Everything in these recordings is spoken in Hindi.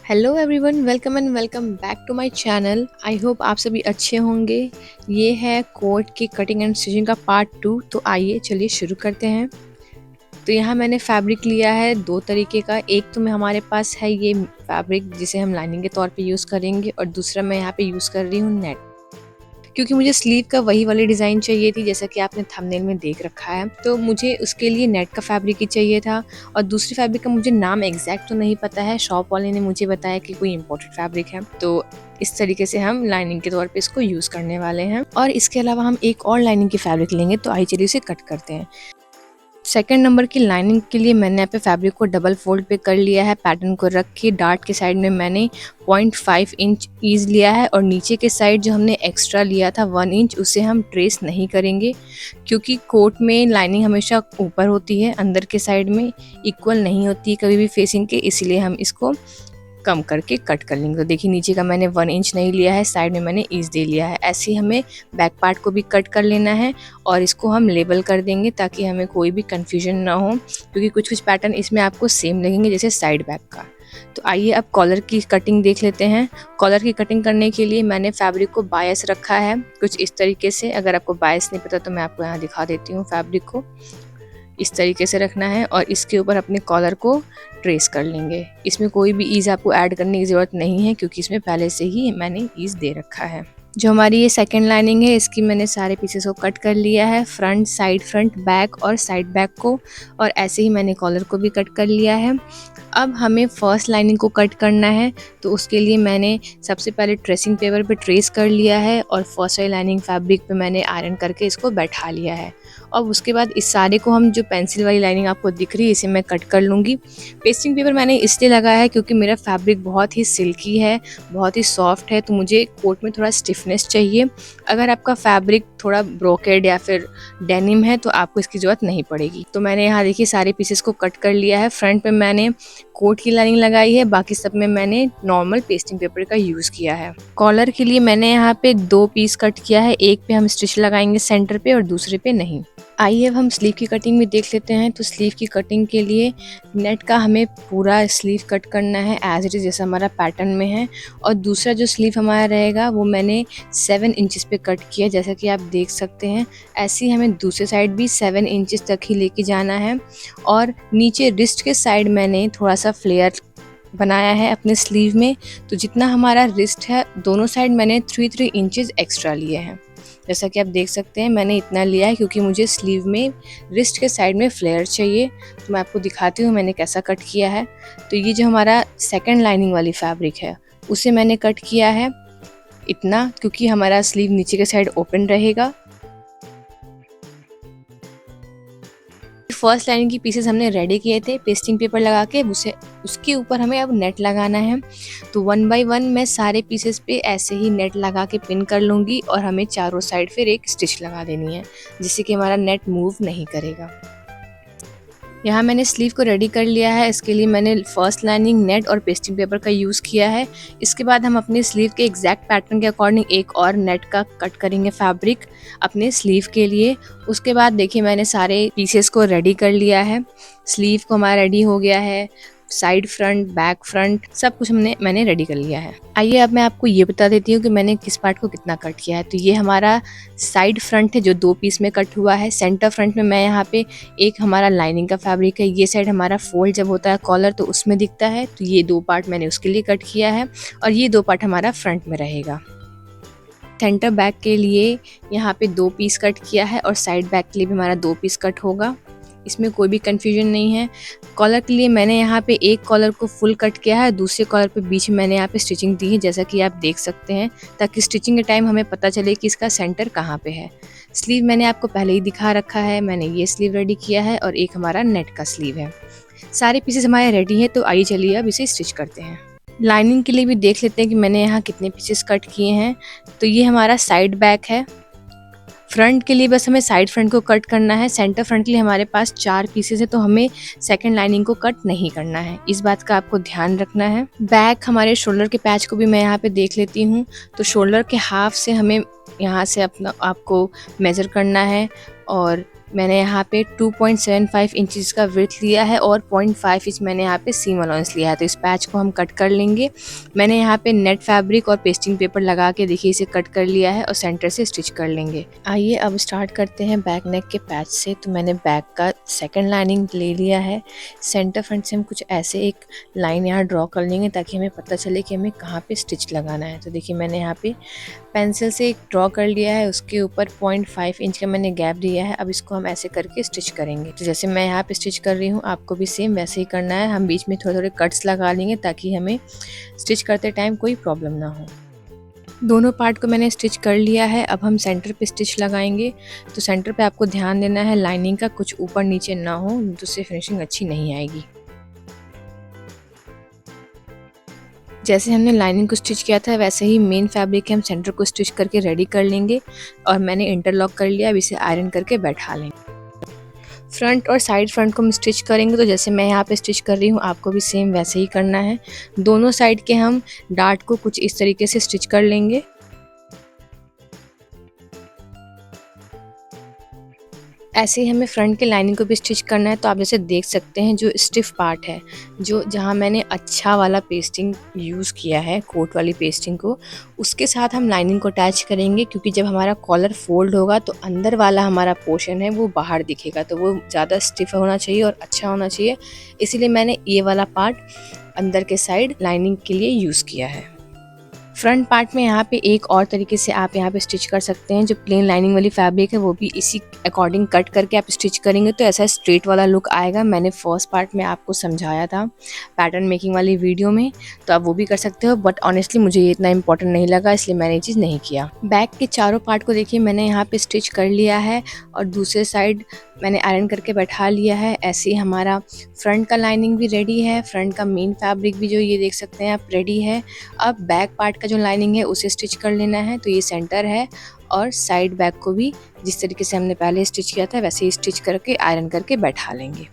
Hello everyone, welcome and welcome back to my channel. I hope आप सभी अच्छे होंगे। ये है कोट की कटिंग एंड स्टिचिंग का पार्ट 2। तो आइए चलिए शुरू करते हैं। तो यहाँ मैंने फैब्रिक लिया है दो तरीके का। एक तो मैं हमारे पास है ये फैब्रिक जिसे हम लाइनिंग के तौर पे यूज़ करेंगे, और दूसरा मैं यहाँ पे यूज़ कर रही हूँ नेट, क्योंकि मुझे स्लीव का वही वाली डिज़ाइन चाहिए थी जैसा कि आपने थंबनेल में देख रखा है। तो मुझे उसके लिए नेट का फैब्रिक ही चाहिए था, और दूसरी फैब्रिक का मुझे नाम एग्जैक्ट तो नहीं पता है। शॉप वाले ने मुझे बताया कि कोई इम्पोर्टेड फैब्रिक है। तो इस तरीके से हम लाइनिंग के तौर पे इसको यूज़ करने वाले हैं, और इसके अलावा हम एक और लाइनिंग की फैब्रिक लेंगे। तो आइए चलिए इसे कट करते हैं। सेकंड नंबर की लाइनिंग के लिए मैंने यहाँ पे फैब्रिक को डबल फोल्ड पे कर लिया है। पैटर्न को रख के डार्ट के साइड में मैंने 0.5 इंच ईज लिया है, और नीचे के साइड जो हमने एक्स्ट्रा लिया था 1 इंच, उसे हम ट्रेस नहीं करेंगे, क्योंकि कोट में लाइनिंग हमेशा ऊपर होती है, अंदर के साइड में इक्वल नहीं होती है कभी भी फेसिंग के, इसलिए हम इसको कम करके कट कर लेंगे। तो देखिए नीचे का मैंने 1 इंच नहीं लिया है, साइड में मैंने ईज दे लिया है। ऐसे ही हमें बैक पार्ट को भी कट कर लेना है, और इसको हम लेबल कर देंगे ताकि हमें कोई भी कन्फ्यूजन ना हो, क्योंकि कुछ कुछ पैटर्न इसमें आपको सेम लगेंगे जैसे साइड बैक का। तो आइए अब कॉलर की कटिंग देख लेते हैं। कॉलर की कटिंग करने के लिए मैंने फैब्रिक को बायस रखा है कुछ इस तरीके से। अगर आपको बायस नहीं पता तो मैं आपको यहाँ दिखा देती हूँ। फैब्रिक को इस तरीके से रखना है, और इसके ऊपर अपने कॉलर को ट्रेस कर लेंगे। इसमें कोई भी ईज आपको ऐड करने की ज़रूरत नहीं है, क्योंकि इसमें पहले से ही मैंने ईज दे रखा है। जो हमारी ये सेकेंड लाइनिंग है, इसकी मैंने सारे पीसेस को कट कर लिया है, फ्रंट, साइड फ्रंट, बैक और साइड बैक को, और ऐसे ही मैंने कॉलर को भी कट कर लिया है। अब हमें फर्स्ट लाइनिंग को कट करना है, तो उसके लिए मैंने सबसे पहले ट्रेसिंग पेपर पे ट्रेस कर लिया है, और फर्स्ट वाली लाइनिंग फैब्रिक पे मैंने आयरन करके इसको बैठा लिया है। और उसके बाद इस सारे को हम, जो पेंसिल वाली लाइनिंग आपको दिख रही है, इसे मैं कट कर लूँगी। पेस्टिंग पेपर मैंने इसलिए लगाया है क्योंकि मेरा फैब्रिक बहुत ही सिल्की है, बहुत ही सॉफ्ट है, तो मुझे कोट में थोड़ा स्टिफनेस चाहिए। अगर आपका फैब्रिक थोड़ा ब्रोकेड या फिर डेनिम है तो आपको इसकी ज़रूरत नहीं पड़ेगी। तो मैंने यहाँ देखिए सारे पीसेस को कट कर लिया है। फ्रंट पे मैंने कोट की लाइनिंग लगाई है, बाकी सब में मैंने नॉर्मल पेस्टिंग पेपर का यूज़ किया है। कॉलर के लिए मैंने यहाँ पे 2 पीस कट किया है, एक पे हम स्टिच लगाएंगे सेंटर पे और दूसरे पे नहीं। आइए अब हम स्लीव की कटिंग भी देख लेते हैं। तो स्लीव की कटिंग के लिए नेट का हमें पूरा स्लीव कट करना है एज इट इज़ जैसा हमारा पैटर्न में है, और दूसरा जो स्लीव हमारा रहेगा वो मैंने 7 इंचेस पे कट किया, जैसा कि आप देख सकते हैं। ऐसे ही हमें दूसरे साइड भी 7 इंचेस तक ही लेके जाना है, और नीचे रिस्ट के साइड मैंने थोड़ा सा फ्लेयर बनाया है अपने स्लीव में। तो जितना हमारा रिस्ट है दोनों साइड मैंने 3 इंचेस एक्स्ट्रा लिए हैं। जैसा कि आप देख सकते हैं मैंने इतना लिया है, क्योंकि मुझे स्लीव में रिस्ट के साइड में फ्लेयर चाहिए। तो मैं आपको दिखाती हूँ मैंने कैसा कट किया है। तो ये जो हमारा सेकंड लाइनिंग वाली फैब्रिक है उसे मैंने कट किया है इतना, क्योंकि हमारा स्लीव नीचे के साइड ओपन रहेगा। फर्स्ट लाइन की पीसेस हमने रेडी किए थे पेस्टिंग पेपर लगा के, उसके ऊपर हमें अब नेट लगाना है। तो 1 बाय 1 मैं सारे पीसेस पे ऐसे ही नेट लगा के पिन कर लूँगी, और हमें चारों साइड फिर एक स्टिच लगा देनी है, जिससे कि हमारा नेट मूव नहीं करेगा। यहाँ मैंने स्लीव को रेडी कर लिया है। इसके लिए मैंने फर्स्ट लाइनिंग, नेट और पेस्टिंग पेपर का यूज़ किया है। इसके बाद हम अपने स्लीव के एग्जैक्ट पैटर्न के अकॉर्डिंग एक और नेट का कट करेंगे फैब्रिक अपने स्लीव के लिए। उसके बाद देखिए मैंने सारे पीसेस को रेडी कर लिया है। स्लीव को हमारा रेडी हो गया है, साइड फ्रंट, बैक फ्रंट, सब कुछ मैंने रेडी कर लिया है। आइए अब मैं आपको ये बता देती हूँ कि मैंने किस पार्ट को कितना कट किया है। तो ये हमारा साइड फ्रंट है जो 2 पीस में कट हुआ है। सेंटर फ्रंट में मैं यहाँ पे एक हमारा लाइनिंग का फैब्रिक है, ये साइड हमारा फोल्ड जब होता है कॉलर तो उसमें दिखता है, तो ये 2 पार्ट मैंने उसके लिए कट किया है, और ये 2 पार्ट हमारा फ्रंट में रहेगा। सेंटर बैक के लिए यहाँ पे 2 पीस कट किया है, और साइड बैक के लिए भी हमारा 2 पीस कट होगा, इसमें कोई भी कंफ्यूजन नहीं है। कॉलर के लिए मैंने यहाँ पे एक कॉलर को फुल कट किया है, दूसरे कॉलर पे बीच में मैंने यहाँ पे स्टिचिंग दी है, जैसा कि आप देख सकते हैं, ताकि स्टिचिंग के टाइम हमें पता चले कि इसका सेंटर कहाँ पे है। स्लीव मैंने आपको पहले ही दिखा रखा है, मैंने ये स्लीव रेडी किया है, और एक हमारा नेट का स्लीव है। सारे पीसेस हमारे रेडी हैं, तो आइए चलिए अब इसे स्टिच करते हैं। लाइनिंग के लिए भी देख लेते हैं कि मैंने यहाँ कितने पीसेस कट किए हैं। तो ये हमारा साइड बैक है। फ्रंट के लिए बस हमें साइड फ्रंट को कट करना है। सेंटर फ्रंट के लिए हमारे पास 4 पीसेस है, तो हमें सेकंड लाइनिंग को कट नहीं करना है, इस बात का आपको ध्यान रखना है। बैक हमारे शोल्डर के पैच को भी मैं यहाँ पे देख लेती हूँ। तो शोल्डर के हाफ से हमें यहाँ से अपना आपको मेज़र करना है, और मैंने यहाँ पे 2.75 इंचज़ का विड्थ लिया है और 0.5 इंच मैंने यहाँ पे सीम अलाउंस लिया है। तो इस पैच को हम कट कर लेंगे। मैंने यहाँ पे नेट फैब्रिक और पेस्टिंग पेपर लगा के देखिए इसे कट कर लिया है और सेंटर से स्टिच कर लेंगे। आइए अब स्टार्ट करते हैं बैक नेक के पैच से। तो मैंने बैक का सेकेंड लाइनिंग ले लिया है। सेंटर फ्रंट से हम कुछ ऐसे एक लाइन यहाँ ड्रॉ कर लेंगे ताकि हमें पता चले कि हमें कहाँ पे स्टिच लगाना है। तो देखिए मैंने यहाँ पे पेंसिल से एक ड्रॉ कर लिया है, उसके ऊपर 0.5 इंच का मैंने गैप दिया है। अब इसको हम ऐसे करके स्टिच करेंगे। तो जैसे मैं यहाँ पे स्टिच कर रही हूँ आपको भी सेम वैसे ही करना है। हम बीच में थोड़े थोड़े कट्स लगा लेंगे ताकि हमें स्टिच करते टाइम कोई प्रॉब्लम ना हो। दोनों पार्ट को मैंने स्टिच कर लिया है। अब हम सेंटर पे स्टिच लगाएंगे। तो सेंटर पे आपको ध्यान देना है लाइनिंग का कुछ ऊपर नीचे ना हो, जिससे फिनिशिंग अच्छी नहीं आएगी। जैसे हमने लाइनिंग को स्टिच किया था वैसे ही मेन फैब्रिक के हम सेंटर को स्टिच करके रेडी कर लेंगे और मैंने इंटरलॉक कर लिया। अब इसे आयरन करके बैठा लेंगे। फ्रंट और साइड फ्रंट को हम स्टिच करेंगे। तो जैसे मैं यहाँ पे स्टिच कर रही हूँ आपको भी सेम वैसे ही करना है। दोनों साइड के हम डार्ट को कुछ इस तरीके से स्टिच कर लेंगे। ऐसे ही हमें फ्रंट के लाइनिंग को भी स्टिच करना है। तो आप जैसे देख सकते हैं जो स्टिफ पार्ट है, जो जहाँ मैंने अच्छा वाला पेस्टिंग यूज़ किया है, कोट वाली पेस्टिंग को, उसके साथ हम लाइनिंग को अटैच करेंगे। क्योंकि जब हमारा कॉलर फोल्ड होगा तो अंदर वाला हमारा पोर्शन है वो बाहर दिखेगा, तो वो ज़्यादा स्टिफ होना चाहिए और अच्छा होना चाहिए। इसीलिए मैंने ये वाला पार्ट अंदर के साइड लाइनिंग के लिए यूज़ किया है। फ्रंट पार्ट में यहाँ पे एक और तरीके से आप यहाँ पे स्टिच कर सकते हैं। जो प्लेन लाइनिंग वाली फैब्रिक है वो भी इसी अकॉर्डिंग कट करके आप स्टिच करेंगे तो ऐसा स्ट्रेट वाला लुक आएगा। मैंने फर्स्ट पार्ट में आपको समझाया था पैटर्न मेकिंग वाली वीडियो में, तो आप वो भी कर सकते हो। बट ऑनेस्टली मुझे ये इतना इंपॉर्टेंट नहीं लगा, इसलिए मैंने ये चीज़ नहीं किया। बैक के चारों पार्ट को देखिए मैंने यहाँ पे स्टिच कर लिया है और दूसरे साइड मैंने आयरन करके बैठा लिया है। ऐसे ही हमारा फ्रंट का लाइनिंग भी रेडी है, फ्रंट का मेन फैब्रिक भी जो ये देख सकते हैं आप रेडी है। अब बैक पार्ट का जो लाइनिंग है उसे स्टिच कर लेना है। तो ये सेंटर है और साइड बैक को भी जिस तरीके से हमने पहले स्टिच किया था वैसे ही स्टिच करके आयरन करके बैठा लेंगे।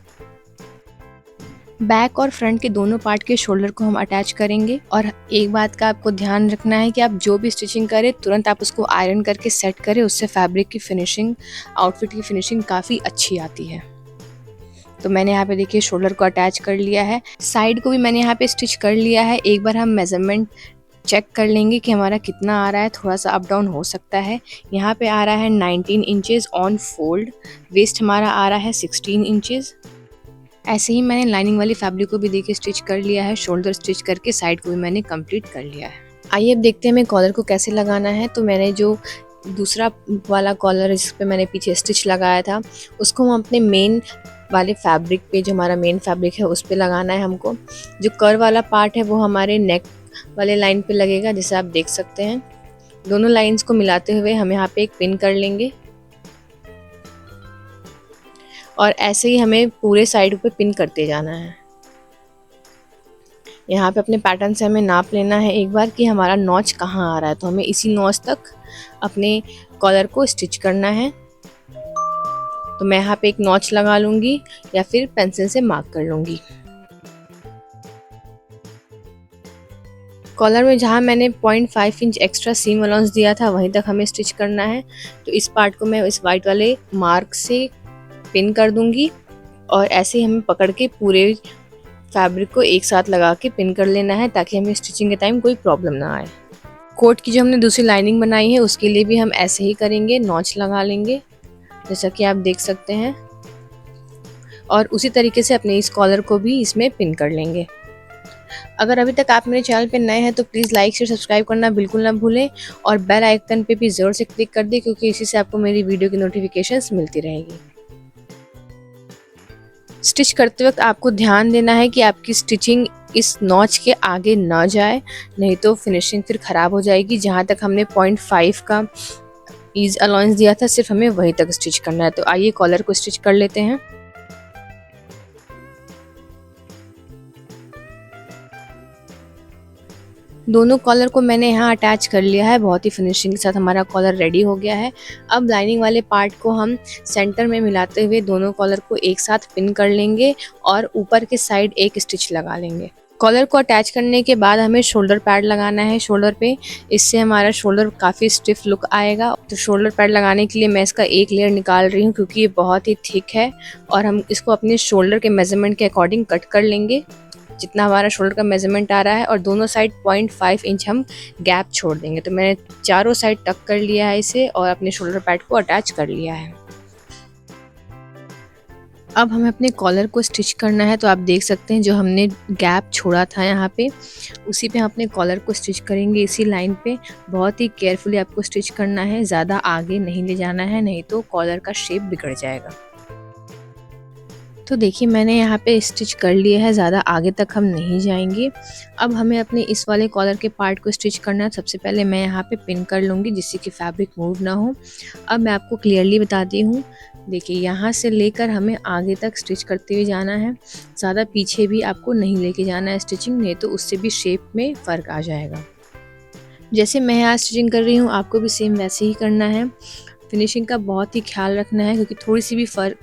बैक और फ्रंट के दोनों पार्ट के शोल्डर को हम अटैच करेंगे। और एक बात का आपको ध्यान रखना है कि आप जो भी स्टिचिंग करें तुरंत आप उसको आयरन करके सेट करें, उससे फैब्रिक की फिनिशिंग, आउटफिट की फिनिशिंग काफ़ी अच्छी आती है। तो मैंने यहाँ पे देखिए शोल्डर को अटैच कर लिया है, साइड को भी मैंने यहाँ पे स्टिच कर लिया है। एक बार हम मेजरमेंट चेक कर लेंगे कि हमारा कितना आ रहा है, थोड़ा सा अप डाउन हो सकता है। यहाँ पे आ रहा है 19 इंचेस ऑन फोल्ड, वेस्ट हमारा आ रहा है 16 इंचेस। ऐसे ही मैंने लाइनिंग वाली फैब्रिक को भी देखिए स्टिच कर लिया है, शोल्डर स्टिच करके साइड को भी मैंने कंप्लीट कर लिया है। आइए अब देखते हैं हमें कॉलर को कैसे लगाना है। तो मैंने जो दूसरा वाला कॉलर जिस पे मैंने पीछे स्टिच लगाया था उसको हम अपने मेन वाले फैब्रिक पे, जो हमारा मेन फैब्रिक है उस पे लगाना है हमको। जो कर्व वाला पार्ट है वो हमारे नेक वाले लाइन पे लगेगा, जैसे आप देख सकते हैं। दोनों लाइंस को मिलाते हुए हम यहाँ पे एक पिन कर लेंगे और ऐसे ही हमें पूरे साइड पे पिन करते जाना है। यहाँ पे अपने पैटर्न से हमें नाप लेना है एक बार कि हमारा नॉच कहाँ आ रहा है। तो हमें इसी नॉच तक अपने कॉलर को स्टिच करना है। तो मैं यहाँ पे एक नॉच लगा लूँगी या फिर पेंसिल से मार्क कर लूँगी। कॉलर में जहाँ मैंने 0.5 इंच एक्स्ट्रा सीम अलाउंस दिया था वहीं तक हमें स्टिच करना है। तो इस पार्ट को मैं इस वाइट वाले मार्क से पिन कर दूँगी और ऐसे ही हमें पकड़ के पूरे फैब्रिक को एक साथ लगा के पिन कर लेना है ताकि हमें स्टिचिंग के टाइम कोई प्रॉब्लम ना आए। कोट की जो हमने दूसरी लाइनिंग बनाई है उसके लिए भी हम ऐसे ही करेंगे, नॉच लगा लेंगे जैसा कि आप देख सकते हैं और उसी तरीके से अपने इस कॉलर को भी इसमें पिन कर लेंगे। अगर अभी तक आप मेरे चैनल पे नए हैं तो प्लीज़ लाइक शेयर सब्सक्राइब करना बिल्कुल ना भूलें और बेल आइकन पे भी ज़रूर से क्लिक कर दें, क्योंकि इसी से आपको मेरी वीडियो की नोटिफिकेशंस मिलती रहेगी। स्टिच करते वक्त आपको ध्यान देना है कि आपकी स्टिचिंग इस नॉच के आगे ना जाए, नहीं तो फिनिशिंग फिर ख़राब हो जाएगी। जहाँ तक हमने 0.5 का ईज अलाउंस दिया था सिर्फ हमें वहीं तक स्टिच करना है। तो आइए कॉलर को स्टिच कर लेते हैं। दोनों कॉलर को मैंने यहाँ अटैच कर लिया है, बहुत ही फिनिशिंग के साथ हमारा कॉलर रेडी हो गया है। अब लाइनिंग वाले पार्ट को हम सेंटर में मिलाते हुए दोनों कॉलर को एक साथ पिन कर लेंगे और ऊपर के साइड एक स्टिच लगा लेंगे। कॉलर को अटैच करने के बाद हमें शोल्डर पैड लगाना है शोल्डर पे। इससे हमारा शोल्डर काफ़ी स्टिफ लुक आएगा। तो शोल्डर पैड लगाने के लिए मैं इसका एक लेयर निकाल रही हूँ क्योंकि ये बहुत ही थिक है और हम इसको अपने शोल्डर के मेजरमेंट के अकॉर्डिंग कट कर लेंगे जितना हमारा शोल्डर का मेजरमेंट आ रहा है, और दोनों साइड 0.5 इंच हम गैप छोड़ देंगे। तो मैंने चारों साइड टक कर लिया है इसे और अपने शोल्डर पैड को अटैच कर लिया है। अब हमें अपने कॉलर को स्टिच करना है। तो आप देख सकते हैं जो हमने गैप छोड़ा था यहाँ पे, उसी पे हम अपने कॉलर को स्टिच करेंगे इसी लाइन पे। बहुत ही केयरफुली आपको स्टिच करना है, ज़्यादा आगे नहीं ले जाना है, नहीं तो कॉलर का शेप बिगड़ जाएगा। तो देखिए मैंने यहाँ पे स्टिच कर लिया है, ज़्यादा आगे तक हम नहीं जाएंगे। अब हमें अपने इस वाले कॉलर के पार्ट को स्टिच करना है। सबसे पहले मैं यहाँ पे पिन कर लूँगी जिससे कि फैब्रिक मूव ना हो। अब मैं आपको क्लियरली बताती हूँ, देखिए यहाँ से लेकर हमें आगे तक स्टिच करते हुए जाना है, ज़्यादा पीछे भी आपको नहीं लेके जाना है स्टिचिंग, नहीं तो उससे भी शेप में फ़र्क आ जाएगा। जैसे मैं यहाँ स्टिचिंग कर रही हूँ आपको भी सेम वैसे ही करना है। फिनिशिंग का बहुत ही ख्याल रखना है क्योंकि थोड़ी सी भी फ़र्क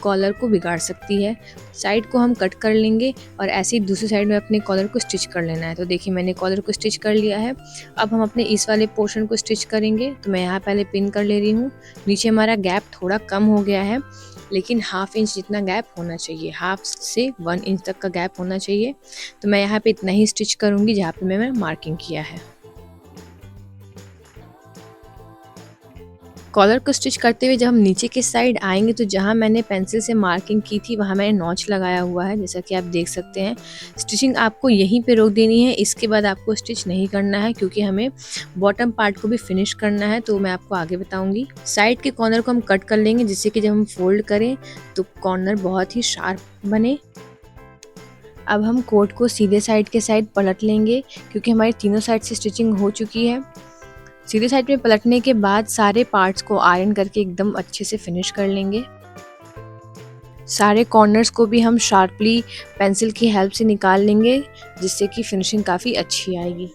कॉलर को बिगाड़ सकती है। साइड को हम कट कर लेंगे और ऐसे ही दूसरी साइड में अपने कॉलर को स्टिच कर लेना है। तो देखिए मैंने कॉलर को स्टिच कर लिया है। अब हम अपने इस वाले पोर्शन को स्टिच करेंगे। तो मैं यहाँ पहले पिन कर ले रही हूँ। नीचे हमारा गैप थोड़ा कम हो गया है, लेकिन हाफ इंच जितना गैप होना चाहिए, हाफ से 1 इंच तक का गैप होना चाहिए। तो मैं यहाँ पे इतना ही स्टिच करूँगी जहाँ पे मैंने मार्किंग किया है। कॉलर को स्टिच करते हुए जब हम नीचे के साइड आएंगे तो जहाँ मैंने पेंसिल से मार्किंग की थी वहाँ मैंने नॉच लगाया हुआ है, जैसा कि आप देख सकते हैं। स्टिचिंग आपको यहीं पे रोक देनी है, इसके बाद आपको स्टिच नहीं करना है क्योंकि हमें बॉटम पार्ट को भी फिनिश करना है। तो मैं आपको आगे बताऊंगी। साइड के कॉर्नर को हम कट कर लेंगे जिससे कि जब हम फोल्ड करें तो कॉर्नर बहुत ही शार्प बने। अब हम कोट को सीधे साइड के साइड पलट लेंगे क्योंकि हमारी तीनों साइड से स्टिचिंग हो चुकी है। सीधे साइड में पलटने के बाद सारे पार्ट्स को आयरन करके एकदम अच्छे से फिनिश कर लेंगे। सारे कॉर्नर्स को भी हम शार्पली पेंसिल की हेल्प से निकाल लेंगे जिससे कि फिनिशिंग काफ़ी अच्छी आएगी।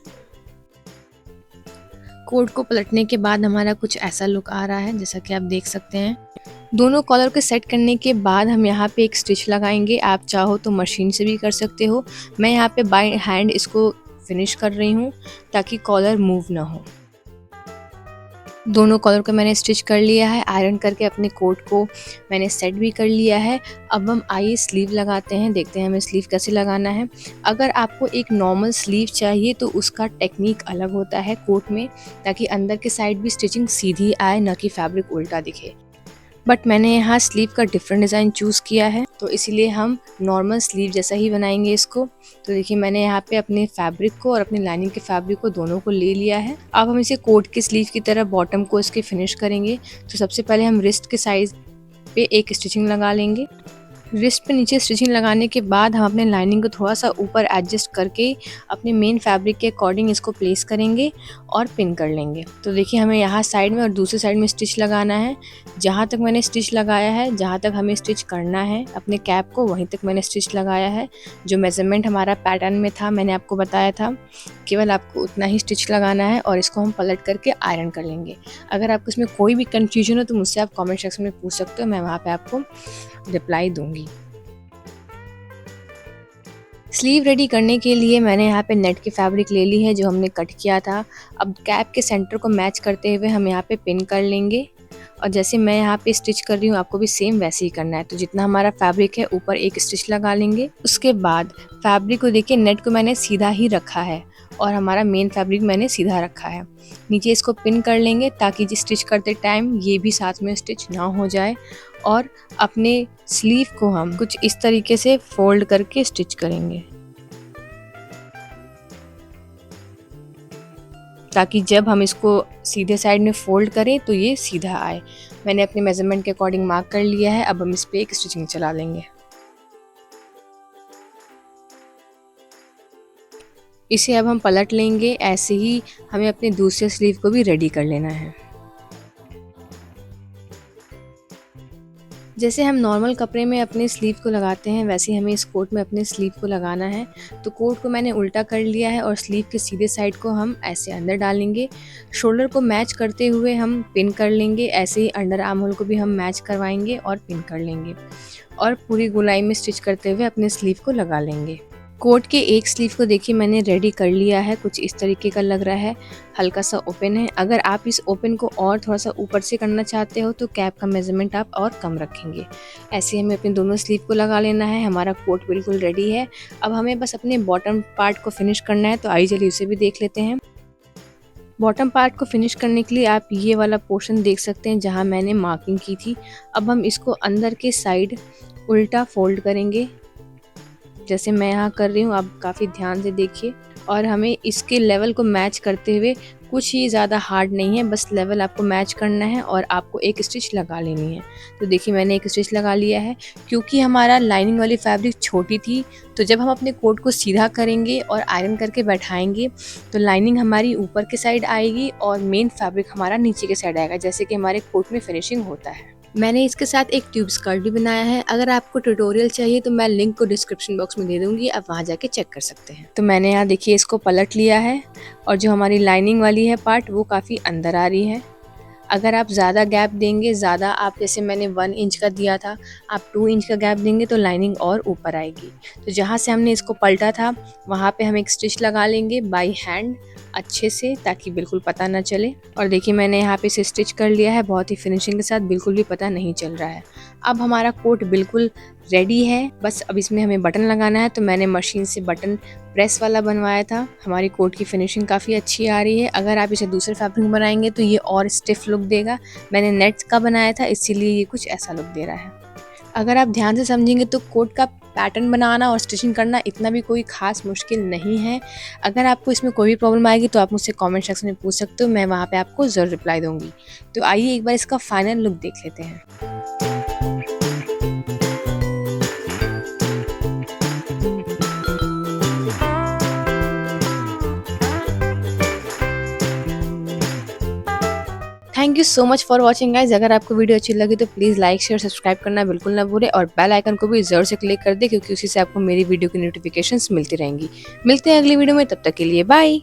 कोट को पलटने के बाद हमारा कुछ ऐसा लुक आ रहा है जैसा कि आप देख सकते हैं। दोनों कॉलर को सेट करने के बाद हम यहाँ पे एक स्टिच लगाएंगे। आप चाहो तो मशीन से भी कर सकते हो। मैं यहाँ पे बाय हैंड इसको फिनिश कर रही हूँ ताकि कॉलर मूव ना हो। दोनों कॉलर को मैंने स्टिच कर लिया है, आयरन करके अपने कोट को मैंने सेट भी कर लिया है। अब हम आइए स्लीव लगाते हैं, देखते हैं हमें स्लीव कैसे लगाना है। अगर आपको एक नॉर्मल स्लीव चाहिए तो उसका टेक्निक अलग होता है कोट में, ताकि अंदर के साइड भी स्टिचिंग सीधी आए, ना कि फैब्रिक उल्टा दिखे। बट मैंने यहाँ स्लीव का डिफरेंट डिज़ाइन चूज़ किया है, तो इसीलिए हम नॉर्मल स्लीव जैसा ही बनाएंगे इसको। तो देखिए मैंने यहाँ पे अपने फैब्रिक को और अपने लाइनिंग के फैब्रिक को दोनों को ले लिया है। अब हम इसे कोट के स्लीव की तरह बॉटम को इसके फिनिश करेंगे। तो सबसे पहले हम रिस्ट के साइज पे एक स्टिचिंग लगा लेंगे। रिस्ट पे नीचे स्टिचिंग लगाने के बाद हम अपने लाइनिंग को थोड़ा सा ऊपर एडजस्ट करके अपने मेन फैब्रिक के अकॉर्डिंग इसको प्लेस करेंगे और पिन कर लेंगे। तो देखिए हमें यहाँ साइड में और दूसरी साइड में स्टिच लगाना है। जहाँ तक मैंने स्टिच लगाया है, जहाँ तक हमें स्टिच करना है अपने कैप को, वहीं तक मैंने स्टिच लगाया है। जो मेजरमेंट हमारा पैटर्न में था मैंने आपको बताया था, केवल आपको उतना ही स्टिच लगाना है और इसको हम पलट करके आयरन कर लेंगे। अगर आपको इसमें कोई भी कन्फ्यूजन हो तो मुझसे आप कमेंट सेक्शन में पूछ सकते हो, मैं वहाँ पे आपको रिप्लाई दूंगी। स्लीव रेडी करने के लिए मैंने यहाँ पे नेट की फैब्रिक ले ली है जो हमने कट किया था। अब कैप के सेंटर को मैच करते हुए हम यहाँ पे पिन कर लेंगे और जैसे मैं यहाँ पे स्टिच कर रही हूँ आपको भी सेम वैसे ही करना है। तो जितना हमारा फैब्रिक है ऊपर एक स्टिच लगा लेंगे। उसके बाद फैब्रिक को देखिए नेट को मैंने सीधा ही रखा है और हमारा मेन फैब्रिक मैंने सीधा रखा है। नीचे इसको पिन कर लेंगे ताकि स्टिच करते टाइम ये भी साथ में स्टिच ना हो जाए। और अपने स्लीव को हम कुछ इस तरीके से फोल्ड करके स्टिच करेंगे ताकि जब हम इसको सीधे साइड में फोल्ड करें तो ये सीधा आए। मैंने अपने मेजरमेंट के अकॉर्डिंग मार्क कर लिया है। अब हम इस पे एक स्टिचिंग चला लेंगे। इसे अब हम पलट लेंगे। ऐसे ही हमें अपने दूसरे स्लीव को भी रेडी कर लेना है। जैसे हम नॉर्मल कपड़े में अपने स्लीव को लगाते हैं वैसे हमें इस कोट में अपने स्लीव को लगाना है। तो कोट को मैंने उल्टा कर लिया है और स्लीव के सीधे साइड को हम ऐसे अंदर डालेंगे। शोल्डर को मैच करते हुए हम पिन कर लेंगे। ऐसे ही अंडर आर्म होल को भी हम मैच करवाएंगे और पिन कर लेंगे और पूरी गोलाई में स्टिच करते हुए अपने स्लीव को लगा लेंगे। कोट के एक स्लीव को देखिए मैंने रेडी कर लिया है, कुछ इस तरीके का लग रहा है, हल्का सा ओपन है। अगर आप इस ओपन को और थोड़ा सा ऊपर से करना चाहते हो तो कैप का मेजरमेंट आप और कम रखेंगे। ऐसे हमें अपने दोनों स्लीव को लगा लेना है। हमारा कोट बिल्कुल रेडी है। अब हमें बस अपने बॉटम पार्ट को फिनिश करना है, तो आइए चलिए उसे भी देख लेते हैं। बॉटम पार्ट को फिनिश करने के लिए आप ये वाला पोर्शन देख सकते हैं जहाँ मैंने मार्किंग की थी। अब हम इसको अंदर के साइड उल्टा फोल्ड करेंगे, जैसे मैं यहाँ कर रही हूँ। आप काफ़ी ध्यान से देखिए और हमें इसके लेवल को मैच करते हुए, कुछ ही ज़्यादा हार्ड नहीं है, बस लेवल आपको मैच करना है और आपको एक स्टिच लगा लेनी है। तो देखिए मैंने एक स्टिच लगा लिया है। क्योंकि हमारा लाइनिंग वाली फैब्रिक छोटी थी, तो जब हम अपने कोट को सीधा करेंगे और आयरन करके बैठाएंगे तो लाइनिंग हमारी ऊपर के साइड आएगी और मेन फैब्रिक हमारा नीचे के साइड आएगा, जैसे कि हमारे कोट में फिनिशिंग होता है। मैंने इसके साथ एक ट्यूब स्कर्ट भी बनाया है। अगर आपको ट्यूटोरियल चाहिए तो मैं लिंक को डिस्क्रिप्शन बॉक्स में दे दूंगी, आप वहाँ जाके चेक कर सकते हैं। तो मैंने यहाँ देखिए इसको पलट लिया है और जो हमारी लाइनिंग वाली है पार्ट वो काफ़ी अंदर आ रही है। अगर आप ज़्यादा गैप देंगे, ज़्यादा आप जैसे मैंने 1 इंच का दिया था, आप 2 इंच का गैप देंगे तो लाइनिंग और ऊपर आएगी। तो जहाँ से हमने इसको पलटा था वहाँ पे हम एक स्टिच लगा लेंगे बाई हैंड अच्छे से, ताकि बिल्कुल पता ना चले। और देखिए मैंने यहाँ पे इसे स्टिच कर लिया है बहुत ही फिनिशिंग के साथ, बिल्कुल भी पता नहीं चल रहा है। अब हमारा कोट बिल्कुल रेडी है, बस अब इसमें हमें बटन लगाना है। तो मैंने मशीन से बटन प्रेस वाला बनवाया था। हमारी कोट की फिनिशिंग काफ़ी अच्छी आ रही है। अगर आप इसे दूसरे फैब्रिक में बनाएंगे तो ये और स्टिफ लुक देगा। मैंने नेट का बनाया था, इसीलिए ये कुछ ऐसा लुक दे रहा है। अगर आप ध्यान से समझेंगे तो कोट का पैटर्न बनाना और स्टिचिंग करना इतना भी कोई खास मुश्किल नहीं है। अगर आपको इसमें कोई भी प्रॉब्लम आएगी तो आप मुझसे कमेंट सेक्शन में पूछ सकते हो, मैं वहाँ पे आपको ज़रूर रिप्लाई दूंगी। तो आइए एक बार इसका फाइनल लुक देख लेते हैं। Thank you so much for watching guys. अगर आपको वीडियो अच्छी लगी तो प्लीज़ लाइक शेयर सब्सक्राइब करना बिल्कुल ना भूलें और बेल आइकन को भी ज़रूर से क्लिक कर दें, क्योंकि उसी से आपको मेरी वीडियो की नोटिफिकेशंस मिलती रहेंगी। मिलते हैं अगली वीडियो में, तब तक के लिए बाय।